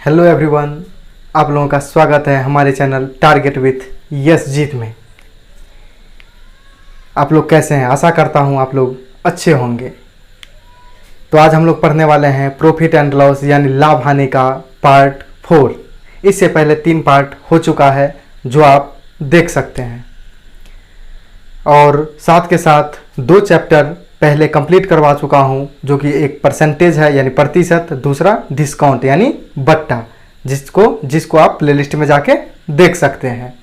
Hello everyone, आप लोगों का स्वागत है हमारे चैनल टारगेट विथ यस जीत में। आप लोग कैसे हैं? आशा करता हूं आप लोग अच्छे होंगे। तो आज हम लोग पढ़ने वाले हैं प्रॉफिट एंड लॉस यानी लाभ हानि का पार्ट 4। इससे पहले 3 पार्ट हो चुका है जो आप देख सकते हैं, और साथ के साथ 2 चैप्टर पहले कंप्लीट करवा चुका हूं, जो कि एक परसेंटेज है यानी प्रतिशत, दूसरा डिस्काउंट यानी बट्टा, जिसको आप प्लेलिस्ट में जाके देख सकते हैं।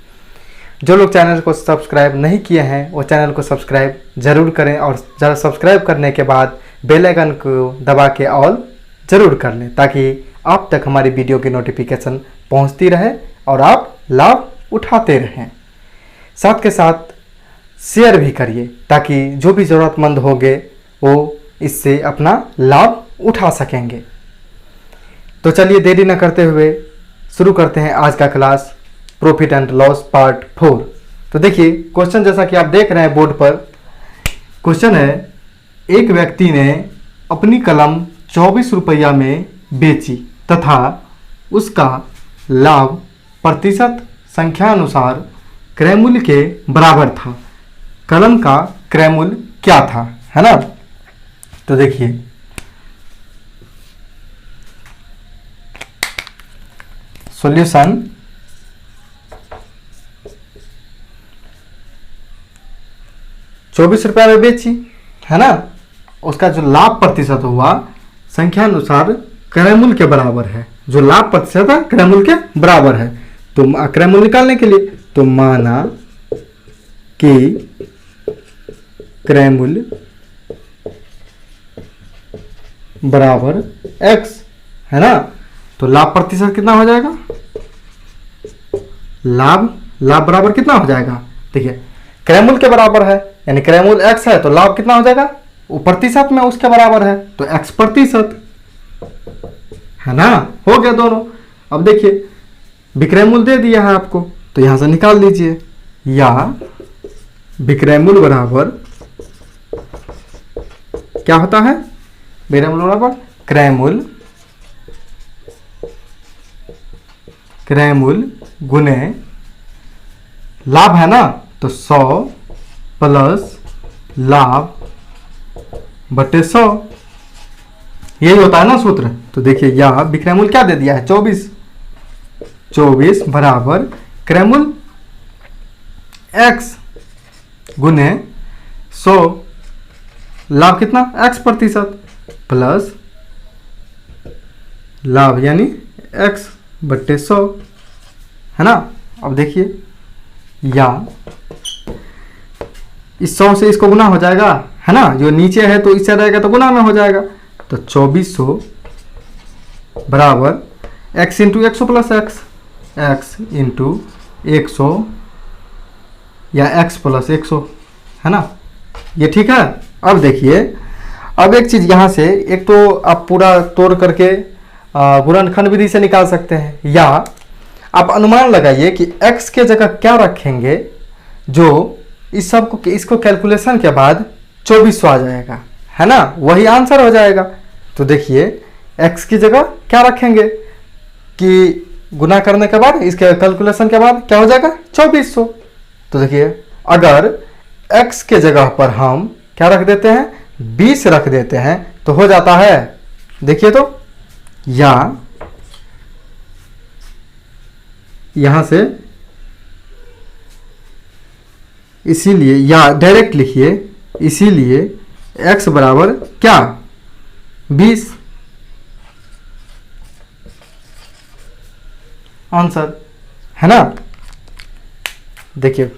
जो लोग चैनल को सब्सक्राइब नहीं किए हैं वो चैनल को सब्सक्राइब जरूर करें, और सब्सक्राइब करने के बाद बेल आइकन को दबा के ऑल जरूर कर लें, ताकि आप तक हमारी वीडियो की नोटिफिकेशन पहुंचती रहे और आप लाभ उठाते रहें। साथ के साथ शेयर भी करिए, ताकि जो भी ज़रूरतमंद होंगे वो इससे अपना लाभ उठा सकेंगे। तो चलिए देरी न करते हुए शुरू करते हैं आज का class profit and loss part 4। तो देखिए क्वेश्चन, जैसा कि आप देख रहे हैं बोर्ड पर क्वेश्चन है, एक व्यक्ति ने अपनी कलम 24 रुपया में बेची तथा उसका लाभ प्रतिशत संख्यानुसार क्रय मूल्य के बराबर था। कलम का क्रय मूल्य क्या था, है ना? तो देखिए सॉल्यूशन, ₹24 में बेची, है ना? उसका जो लाभ प्रतिशत हुआ संख्यानुसार क्रय मूल्य के बराबर है। जो लाभ प्रतिशत है क्रय मूल्य के बराबर है। तो क्रय मूल्य निकालने के लिए तो माना कि क्रय मूल्य बराबर x, है ना? तो लाभ प्रतिशत कितना हो जाएगा? लाभ बराबर कितना हो जाएगा? देखिए क्रय मूल्य के बराबर है, यानी क्रय मूल्य x है, तो लाभ कितना हो जाएगा? वो प्रतिशत में उसके बराबर है, तो x प्रतिशत, है ना? हो गया दोनों। अब देखिए विक्रय मूल्य दे दिया है आपको, तो यहां से निकाल लीजिए, या विक्रय मूल्य बराबर क्या होता है? विक्रय मूल्य बराबर क्रय मूल्य गुने लाभ, है ना? तो 100 प्लस लाभ बटे 100, यही होता है ना सूत्र। तो देखिए यह विक्रय मूल्य क्या दे दिया है? 24 बराबर क्रय मूल्य x गुने 100, लाभ कितना? x प्रतिशत प्लस लाभ यानी x बट्टे 100, है ना? अब देखिए या इस 100 से इसको गुना हो जाएगा, है ना? जो नीचे है तो इससे रहेगा तो गुना में हो जाएगा। तो 2400 बराबर x into 100 plus x into 100 या x प्लस 100, है ना? ये ठीक है। अब देखिए, अब एक चीज़ यहाँ से, एक तो आप पूरा तोड़ करके गुणनखंड विधि से निकाल सकते हैं, या आप अनुमान लगाइए कि x के जगह क्या रखेंगे जो इस सब को, इसको कैलकुलेशन के बाद 2400 आ जाएगा, है ना? वही आंसर हो जाएगा। तो देखिए x की जगह क्या रखेंगे कि गुना करने के बाद, इसके कैलकुलेशन के बाद क्या हो जाएगा? 2400। तो देखिए अगर x के जगह पर हम क्या रख देते हैं? 20 रख देते हैं, तो हो जाता है, देखिए तो, या यहां से, इसीलिए या डायरेक्ट लिखिए, इसीलिए x बराबर क्या? 20 आंसर, है ना? देखिए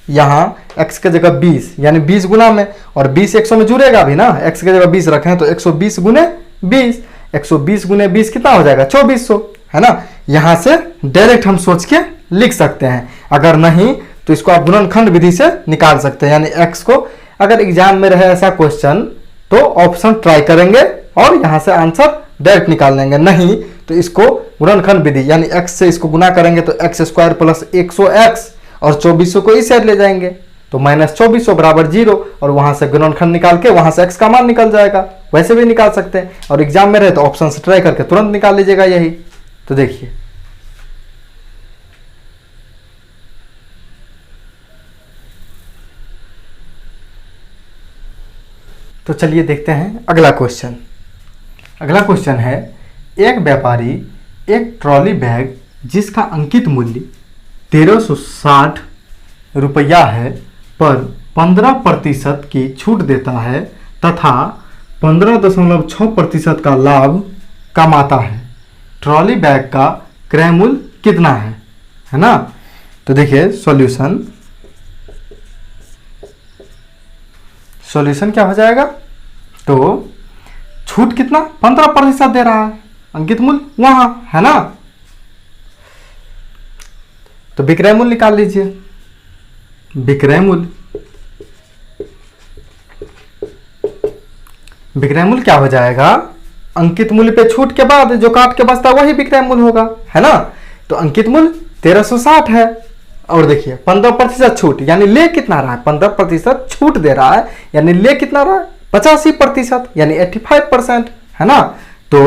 यहाँ x के जगह 20 यानी 20 गुना में, और 20 100 में जुड़ेगा भी ना। x के जगह 20 रखें तो 120 गुने 20, 120 गुने 20 कितना हो जाएगा? 2400, है ना? यहाँ से डायरेक्ट हम सोच के लिख सकते हैं। अगर नहीं तो इसको आप गुणनखंड विधि से निकाल सकते हैं, यानी x को, अगर एग्जाम में रहे ऐसा क्वेश्चन तो ऑप्शन ट्राई करेंगे और यहाँ से आंसर डायरेक्ट निकाल लेंगे। नहीं तो इसको गुणनखंड विधि यानी x से इसको गुना करेंगे तो x² प्लस 100x, और 2400 को इस साइड ले जाएंगे तो माइनस 2400 बराबर 0, और वहां से गुणनखंड निकाल के वहां से x का मान निकल जाएगा। वैसे भी निकाल सकते हैं, और एग्जाम में रहे तो ऑप्शन से ट्राई करके तुरंत निकाल लीजिएगा यही। तो देखिए, तो चलिए देखते हैं अगला क्वेश्चन। अगला क्वेश्चन है, एक व्यापारी एक ट्रॉली बैग जिसका अंकित मूल्य 1360 रुपया है पर 15% की छूट देता है तथा 15.6% का लाभ कमाता है। ट्रॉली बैग का क्रय मूल्य कितना है ना। तो देखिए सॉल्यूशन क्या हो जाएगा, तो छूट कितना 15% दे रहा है, अंकित मूल्य वहां है ना, तो विक्रय मूल्य निकाल लीजिए। विक्रय मूल्य क्या हो जाएगा, अंकित मूल्य पे छूट के बाद जो काट के बचता वही विक्रय मूल्य होगा, है ना। तो अंकित मूल्य 1360 है और देखिए 15% छूट, यानी ले कितना रहा है, 15% छूट दे रहा है, यानी ले कितना रहा है 85%, यानी 85%, है ना। तो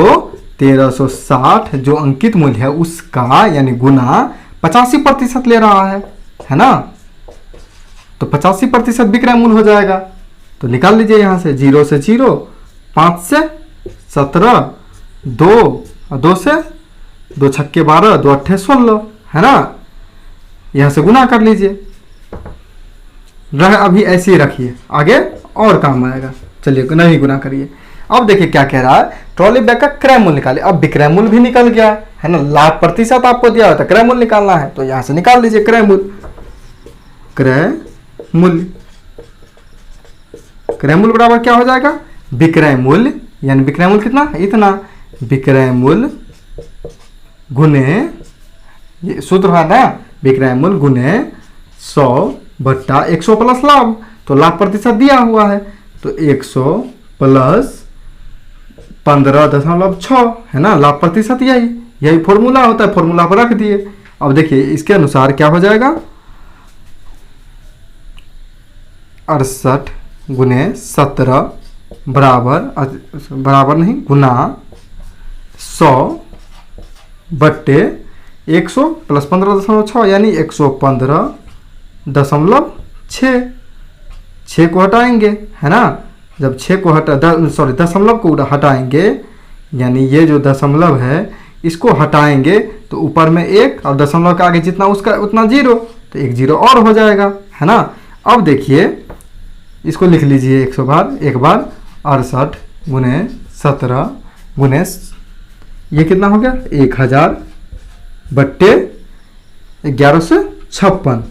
1360 जो अंकित मूल्य है उसका यानी गुना 85% ले रहा है ना। तो 85% विक्रय मूल्य हो जाएगा। तो निकाल लीजिए यहां से, 0 से 0, 5 से 17, 2 से 2 छक्के 12, 2 अट्ठे 16, है ना। यहां से गुना कर लीजिए, रह अभी ऐसे ही रखिए, आगे और काम आएगा। चलिए नहीं गुना करिए। अब देखिए क्या कह रहा है, ट्रॉली बैग का क्रय मूल्य निकालिए। अब विक्रय मूल्य भी निकल गया है ना, लाभ प्रतिशत आपको दिया होता है, क्रय मूल्य निकालना है, तो यहां से निकाल लीजिए क्रय मूल्य बराबर क्या हो जाएगा, विक्रय मूल्य, यानी विक्रय मूल्य कितना इतना, विक्रय मूल्य गुने, ये सूत्र है ना, विक्रय मूल्य गुने 100/100 प्लस लाभ। तो लाभ प्रतिशत दिया हुआ है, तो 100 प्लस 15.6 है ना, लाभ प्रतिशत यही फॉर्मूला होता है, फॉर्मूला पर रख दिए। अब देखिए इसके अनुसार क्या हो जाएगा, 68 गुने 17 बराबर नहीं गुना 100/100 प्लस 15.6 यानी 115.6। 6 को हटाएंगे, है ना, जब 6 को दशमलव को हटाएंगे, यानी ये जो दशमलव है इसको हटाएंगे तो ऊपर में 1 और दशमलव के आगे जितना उसका उतना 0, तो 1 0 और हो जाएगा, है ना। अब देखिए इसको लिख लीजिए 100 बार, एक बार 68 गुने 17 गुने ये कितना हो गया 1000/1156,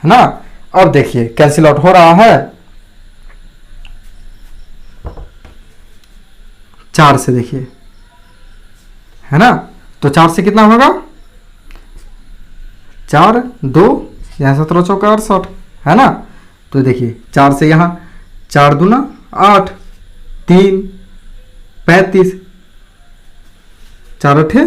है ना। अब देखिए कैंसिल आउट हो रहा है 4 से, देखिए, है ना। तो 4 से कितना होगा, 4 2 यहाँ 17 चौका 68, है ना। तो देखिए 4 से यहाँ 4 दूना 8, 3 35, 4 अठे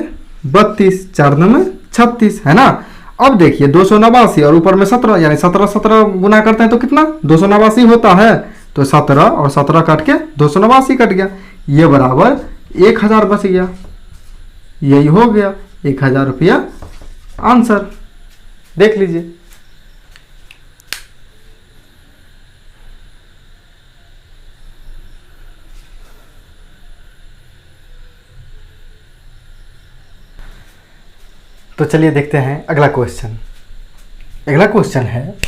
32, 4 9 36, है ना। अब देखिए 289 और ऊपर में 17, यानी 17 गुना करते हैं तो कितना 289 होता है। तो 17 और 17 काट के 289 कट गया, ये बराबर 1000 बच गया, यही हो गया 1000 रुपया आंसर। देख लीजिए। तो चलिए देखते हैं अगला क्वेश्चन। अगला क्वेश्चन है,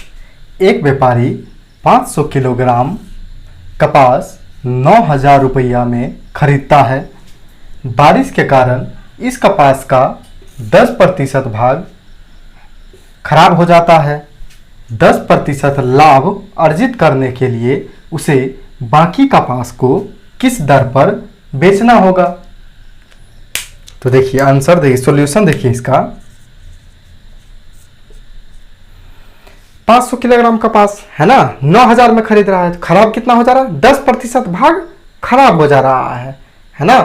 एक व्यापारी 500 किलोग्राम कपास 9000 रुपया में खरीदता है। बारिश के कारण इस कपास का 10% भाग खराब हो जाता है। 10% लाभ अर्जित करने के लिए उसे बाकी कपास को किस दर पर बेचना होगा। तो देखिए आंसर देखिए, सॉल्यूशन देखिए इसका। 500 किलोग्राम कपास है ना, 9000 में खरीद रहा है, तो खराब कितना हो जा रहा है, 10% भाग खराब हो जा रहा है ना।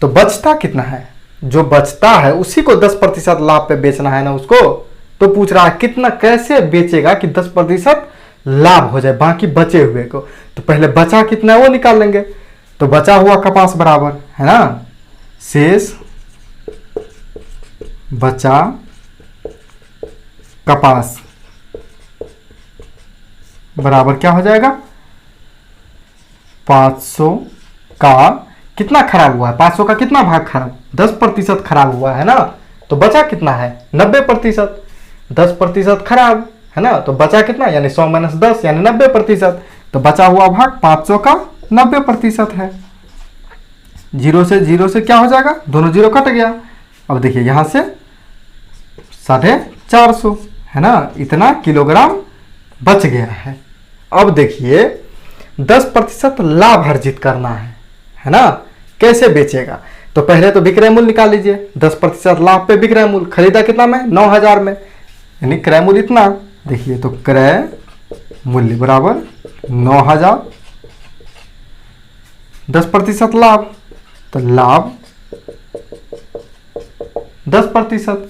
तो बचता कितना है, जो बचता है उसी को 10% लाभ पे बेचना है ना उसको। तो पूछ रहा है कितना, कैसे बेचेगा कि 10% लाभ हो जाए बाकी बचे हुए को। तो पहले बचा कितना है वो निकाल लेंगे। तो बचा हुआ कपास बराबर है ना शेष बचा कपास बराबर क्या हो जाएगा, 500 का कितना खराब हुआ है, 500 का कितना भाग खराब, 10% खराब हुआ है ना, तो बचा कितना है 90%, 10% खराब है ना, तो बचा कितना यानी 100 माइनस 10 यानी 90%, तो बचा हुआ भाग 500 का 90% है। जीरो से क्या हो जाएगा, दोनों जीरो कट गया। अब देखिए यहां से 450 है ना, इतना किलोग्राम बच गया है। अब देखिए 10% लाभ अर्जित करना है ना, कैसे बेचेगा, तो पहले तो विक्रय मूल्य निकाल लीजिए, 10% लाभ पे विक्रय मूल्य, खरीदा कितना में 9000 में, यानी क्रय मूल्य इतना, देखिए तो क्रय मूल्य बराबर 9000, 10% लाभ, तो लाभ 10%,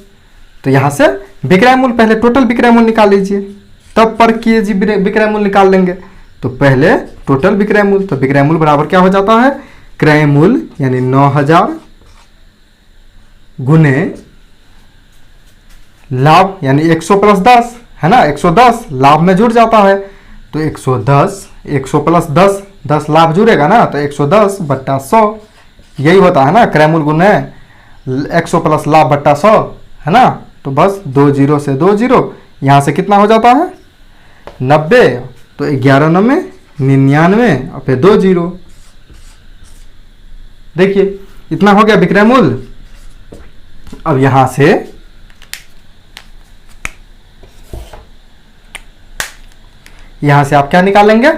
तो यहां से विक्रय मूल्य पहले टोटल विक्रय मूल्य निकाल लीजिए, तब पर केजी विक्रय मूल्य निकाल लेंगे। तो पहले टोटल विक्रय मूल्य, तो विक्रय मूल्य बराबर क्या हो जाता है, क्रय मूल्य यानी 9000 गुने लाभ यानी 100 प्लस 10 है ना, 110 लाभ में जुड़ जाता है, तो 110, 100 प्लस 10, 10 लाभ जुड़ेगा ना, तो 110 बट्टा 100, यही होता है ना क्रय मूल्य गुने 100 प्लस लाभ बट्टा 100 है ना, तो बस 2 जीरो से 2 जीरो, यहां से कितना हो जाता है 90, तो 11 9 99 और फिर 2 जीरो, देखिए इतना हो गया विक्रय मूल्य। अब यहां से आप क्या निकालेंगे,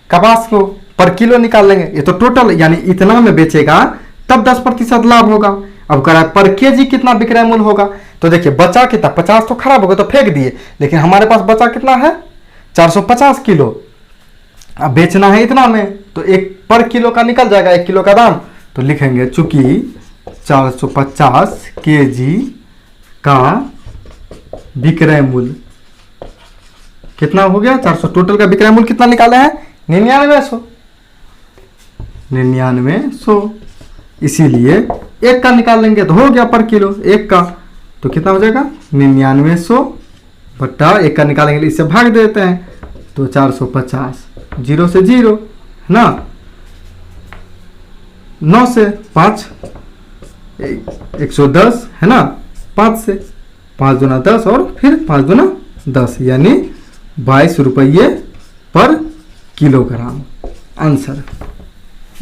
कपास को पर किलो निकाल लेंगे, ये तो टोटल यानी इतना में बेचेगा तब 10% लाभ होगा। अब कह रहा है पर केजी कितना विक्रय मूल्य होगा, तो देखिए बचा कितना, 50 तो खराब हो गया तो फेंक दिए, लेकिन हमारे पास बचा कितना है 450 किलो, अब बेचना है इतना में, तो एक पर किलो का निकल जाएगा 1 किलो का दाम, तो लिखेंगे चूंकि 450 केजी का विक्रय मूल्य कितना हो गया 400, टोटल का विक्रय मूल्य कितना निकाले हैं 9900, इसीलिए एक का निकाल लेंगे तो हो गया पर किलो एक का, तो कितना हो जाएगा 9900 बट्टा एक का निकालेंगे, इससे भाग देते हैं, तो 450, जीरो से जीरो है ना, 9 से 5 110 है ना, 5 से 5 दूना 10 और फिर 5 दूना 10 यानी 22 रुपये पर किलोग्राम, आंसर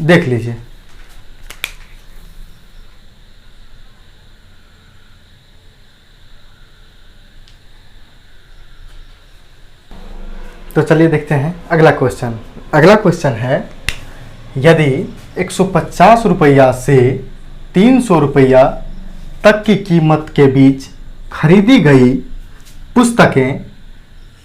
देख लीजिए। तो चलिए देखते हैं अगला क्वेश्चन। अगला क्वेश्चन है, यदि 150 रुपया से 300 रुपया तक की कीमत के बीच खरीदी गई पुस्तकें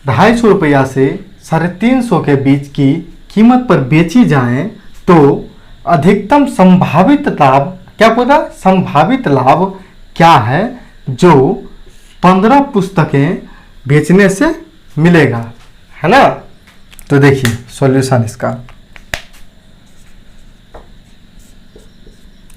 250 रुपया से 350 के बीच की कीमत पर बेची जाएं, तो अधिकतम संभावित लाभ क्या बोला, संभावित लाभ क्या है जो 15 पुस्तकें बेचने से मिलेगा, है ना। तो देखिए सॉल्यूशन इसका,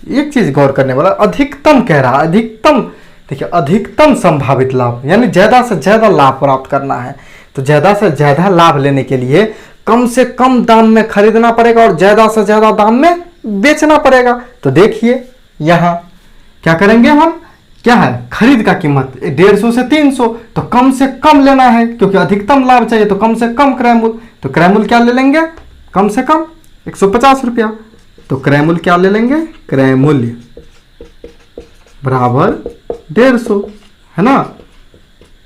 एक चीज गौर करने वाला, अधिकतम कह रहा है, अधिकतम देखिए, अधिकतम संभावित लाभ यानी ज्यादा से ज्यादा लाभ प्राप्त करना है, तो ज्यादा से ज्यादा लाभ लेने के लिए कम से कम दाम में खरीदना पड़ेगा और ज्यादा से ज्यादा दाम में बेचना पड़ेगा। तो देखिए यहां क्या करेंगे हम, क्या है खरीद का कीमत 150 से 300, तो कम से कम लेना है क्योंकि अधिकतम लाभ चाहिए, तो कम से कम क्रय मूल्य, तो क्रय मूल्य क्या ले लेंगे, कम से कम 150 रुपया, तो क्रय मूल्य क्या ले लेंगे, क्रय मूल्य बराबर 150 है ना,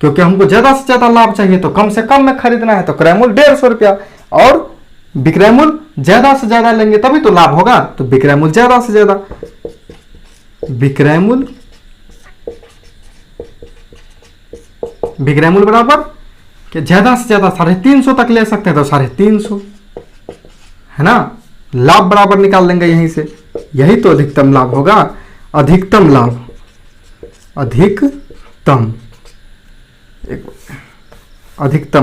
क्योंकि हमको ज्यादा से ज्यादा लाभ चाहिए तो कम से कम में खरीदना है, तो क्रय मूल्य 150 रुपया, और विक्रय मूल्य ज्यादा से ज्यादा लेंगे तभी तो लाभ होगा, तो विक्रय मूल्य ज्यादा से ज्यादा, विक्रय मूल्य बराबर कि ज्यादा से ज्यादा 350 तक ले सकते हैं, तो 350 है ना, लाभ बराबर निकाल लेंगे यहीं से, यही तो अधिकतम लाभ होगा, अधिकतम लाभ, अधिकतम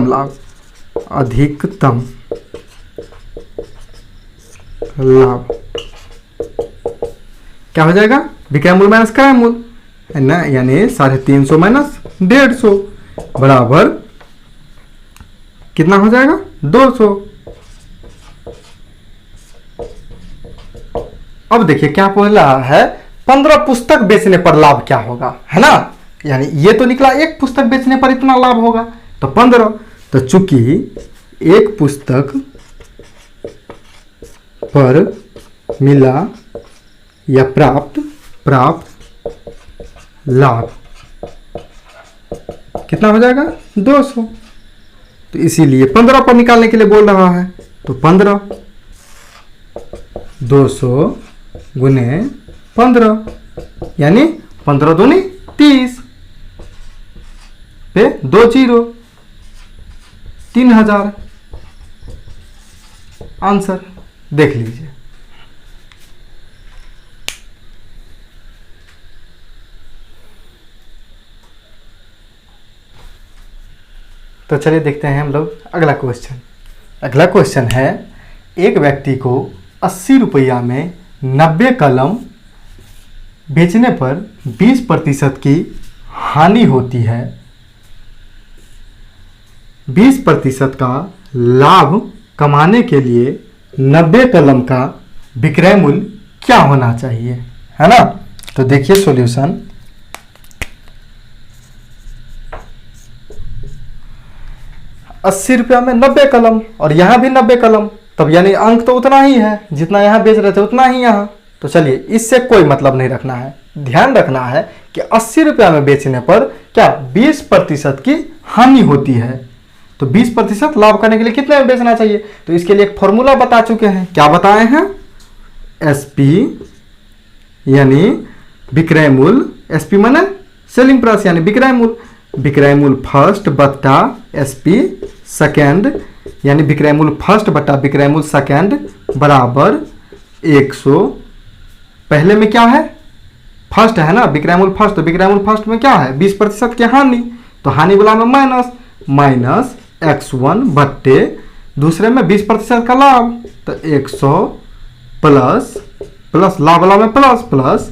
लाभ, अधिकतम लाभ क्या हो जाएगा, विक्रय मूल्य माइनस क्रय मूल्य है ना, यानी 350 माइनस 150 बराबर कितना हो जाएगा 200। अब देखिए क्या बोल रहा है, 15 पुस्तक बेचने पर लाभ क्या होगा, है ना, यानी ये तो निकला एक पुस्तक बेचने पर इतना लाभ होगा, तो 15। तो चूंकि एक पुस्तक पर मिला या प्राप्त लाभ कितना हो जाएगा 200, तो इसीलिए 15 पर निकालने के लिए बोल रहा है। तो 15 200 गुने 15 यानी 15 दूनी 30 पे 2 0 3000 आंसर देख लीजिए। तो चलिए देखते हैं हम लोग अगला क्वेश्चन। अगला क्वेश्चन है, एक व्यक्ति को 80 रुपया में 90 कलम बेचने पर 20% की हानि होती है, 20% का लाभ कमाने के लिए 90 कलम का विक्रय मूल्य क्या होना चाहिए, है ना। तो देखिए सॉल्यूशन, ₹80 में 90 कलम और यहां भी 90 कलम, तब यानी अंक तो उतना ही है, जितना यहां बेच रहे थे उतना ही यहां। तो चलिए इससे कोई मतलब नहीं रखना है, ध्यान रखना है कि 80 रुपया में बेचने पर क्या 20% की हानि होती है, तो 20% लाभ करने के लिए कितने में बेचना चाहिए। तो इसके लिए एक फॉर्मूला बता चुके हैं, क्या बताए हैं, एसपी यानी विक्रय मूल्य, एसपी माने सेलिंग प्राइस यानी विक्रय मूल्य, विक्रय मूल्य फर्स्ट बट्टा एसपी सेकेंड यानी विक्रय मूल्य फर्स्ट बट्टा विक्रय मूल्य सेकेंड बराबर 100। पहले में क्या है, फर्स्ट है ना, विक्रय मूल्य फर्स्ट, तो विक्रय मूल्य फर्स्ट में क्या है 20% की हानि, तो हानि वाला में माइनस x1 बट्टे दूसरे में 20% का लाभ, तो 100 प्लस लाभ वाला में प्लस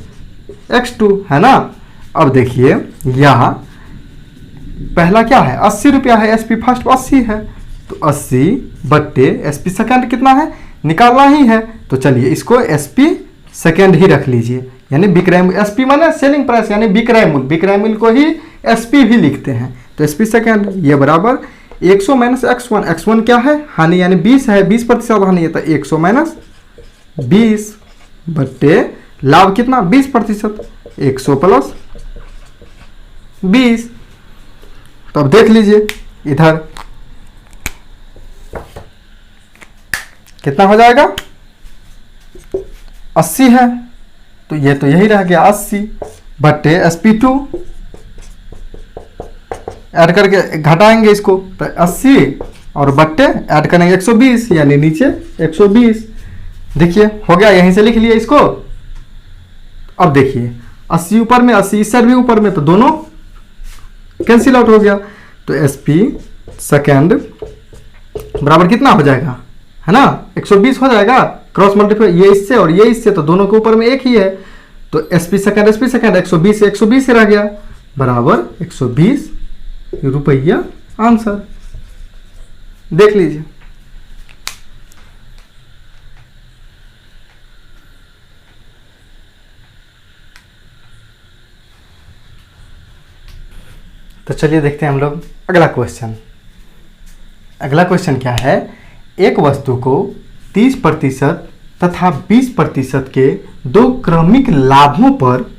x2, है ना। अब देखिए यहाँ पहला क्या है 80 रुपया है, एसपी फर्स्ट 80 है, तो 80 बट्टे एसपी सेकेंड कितना है निकालना ही है, तो चलिए इसको एसपी सेकेंड ही रख लीजिए, यानी विक्रय मूल्य, एसपी माने सेलिंग प्राइस यानी विक्रय मूल्य को ही एसपी भी लिखते हैं, तो एसपी सेकेंड ये बराबर 100 माइनस x1 क्या है हानि यानी 20 है, 20% हानि है, तो 100 माइनस 20 बट्टे लाभ कितना 20%, 100 प्लस 20। तो अब देख लीजिए इधर कितना हो जाएगा 80 है, तो ये तो यही रह गया 80 बट्टे sp2 ऐड करके घटाएंगे इसको, तो 80 और बट्टे ऐड करेंगे 120 यानी नीचे 120। देखिए हो गया, यहीं से लिख लिया इसको। अब देखिए 80 ऊपर में 80 इस साइड भी ऊपर में, तो दोनों कैंसिल आउट हो गया, तो एसपी सेकेंड बराबर कितना हो जाएगा, है ना 120 हो जाएगा, क्रॉस मल्टीप्लाई ये इससे और ये इससे, तो दोनों के ऊपर में एक ही है, तो एसपी सेकेंड 120 रह गया बराबर 120 रुपया आंसर देख लीजिए। तो चलिए देखते हैं हम लोग अगला क्वेश्चन। अगला क्वेश्चन क्या है, एक वस्तु को 30% तथा 20% के दो क्रमिक लाभों पर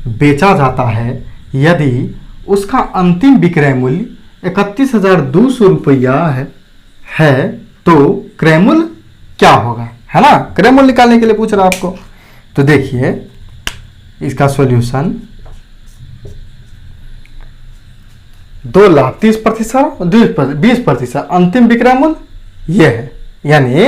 बेचा जाता है, यदि उसका अंतिम विक्रय मूल्य 31,200 रुपया है तो क्रय मूल्य क्या होगा, है ना। क्रय मूल्य निकालने के लिए पूछ रहा आपको, तो देखिए इसका सॉल्यूशन 2 लाख 30% 20% अंतिम विक्रय मूल्य ये है, यानी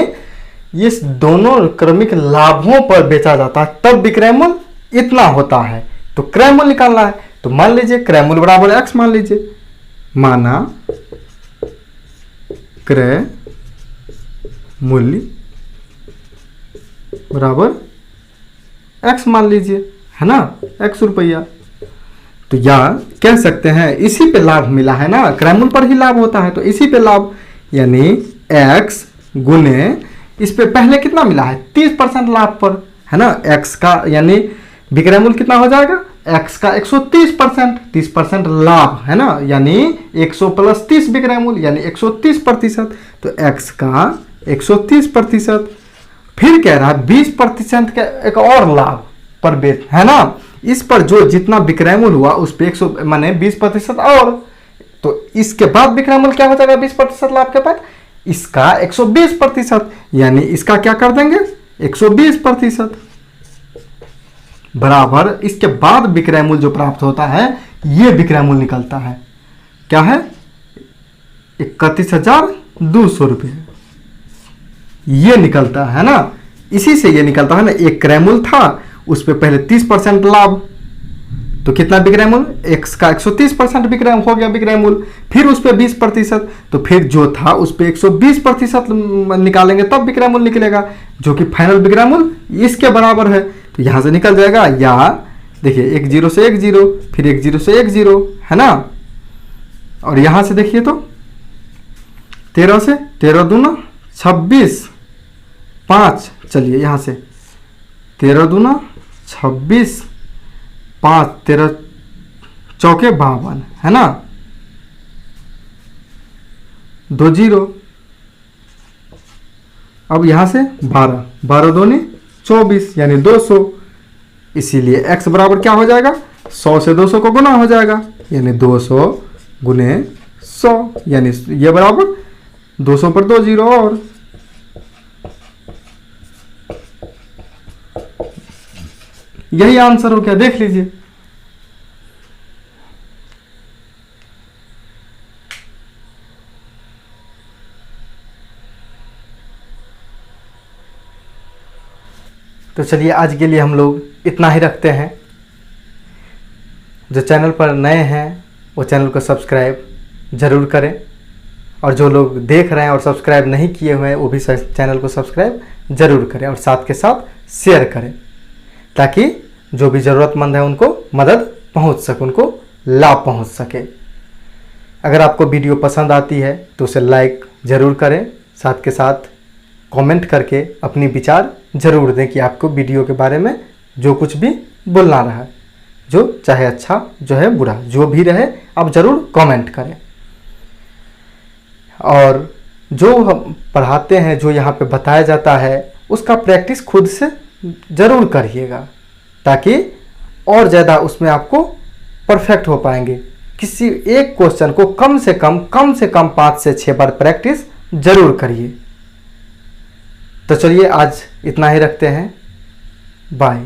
ये दोनों क्रमिक लाभों पर बेचा जाता है तब विक्रय मूल्य इतना होता है, तो क्रय मूल्य निकालना है। तो मान लीजिए क्रय मूल्य बराबर x मान लीजिए, माना क्रय मूल्य बराबर x मान लीजिए, है ना, x रुपया। तो या कह सकते हैं इसी पे लाभ मिला है ना, क्रयमूल्य पर ही लाभ होता है, तो इसी पे लाभ यानी x गुने इस पे पहले कितना मिला है 30% लाभ पर, है ना। x का यानी विक्रय मूल्य कितना हो जाएगा, x का 130%, 30% लाभ, है ना, यानी 100 + 30 विक्रय मूल्य यानी 130%, तो x का 130%। फिर कह रहा है 20% का एक और लाभ पर बेच, है ना, इस पर जो जितना विक्रय मूल्य हुआ उस पर 100 माने 20% और, तो इसके बाद विक्रय मूल्य क्या हो जाएगा 20% लाभ के बाद, इसका 120%, यानी इसका क्या कर देंगे 120% बराबर इसके बाद विक्रय मूल्य जो प्राप्त होता है ये विक्रय मूल्य निकलता है, क्या है 31,200 रुपये, ये निकलता है ना। इसी से ये निकलता है ना, एक क्रय मूल्य था उस पर पहले 30% लाभ, तो कितना विक्रय मूल्य x का 130% विक्रय हो गया विक्रय मूल्य, फिर उस पर 20%, तो फिर जो था उस पर 120% निकालेंगे तब विक्रय मूल्य निकलेगा, जो कि फाइनल विक्रय मूल्य इसके बराबर है। तो यहां से निकल जाएगा, या देखिए 1 0 से 1 0, फिर 1 0 से 1 0, है ना, और यहां से देखिए तो 13 से 13 दूना 26, 5, चलिए यहां से 13 दूना 26, 5 13 चौके 52, है ना, 2 0, अब यहां से 12 12 दूनी 24 यानी 200, इसीलिए x बराबर क्या हो जाएगा 100 से 200 को गुना हो जाएगा, यानी 200 गुने 100, यानी ये बराबर 200 पर 2 0 और, यही आंसर हो गया, देख लीजिए। तो चलिए आज के लिए हम लोग इतना ही रखते हैं। जो चैनल पर नए हैं वो चैनल को सब्सक्राइब ज़रूर करें, और जो लोग देख रहे हैं और सब्सक्राइब नहीं किए हुए हैं वो भी चैनल को सब्सक्राइब ज़रूर करें, और साथ के साथ शेयर करें, ताकि जो भी ज़रूरतमंद है उनको मदद पहुंच सके, उनको लाभ पहुंच सके। अगर आपको वीडियो पसंद आती है तो उसे लाइक ज़रूर करें, साथ के साथ कमेंट करके अपनी विचार ज़रूर दें कि आपको वीडियो के बारे में जो कुछ भी बोलना रहा, जो चाहे अच्छा जो है बुरा जो भी रहे आप ज़रूर कमेंट करें। और जो हम पढ़ाते हैं, जो यहाँ पे बताया जाता है, उसका प्रैक्टिस खुद से ज़रूर करिएगा, ताकि और ज़्यादा उसमें आपको परफेक्ट हो पाएंगे। किसी एक क्वेश्चन को कम से कम 5 से 6 बार प्रैक्टिस ज़रूर करिए। तो चलिए आज इतना ही रखते हैं, बाय।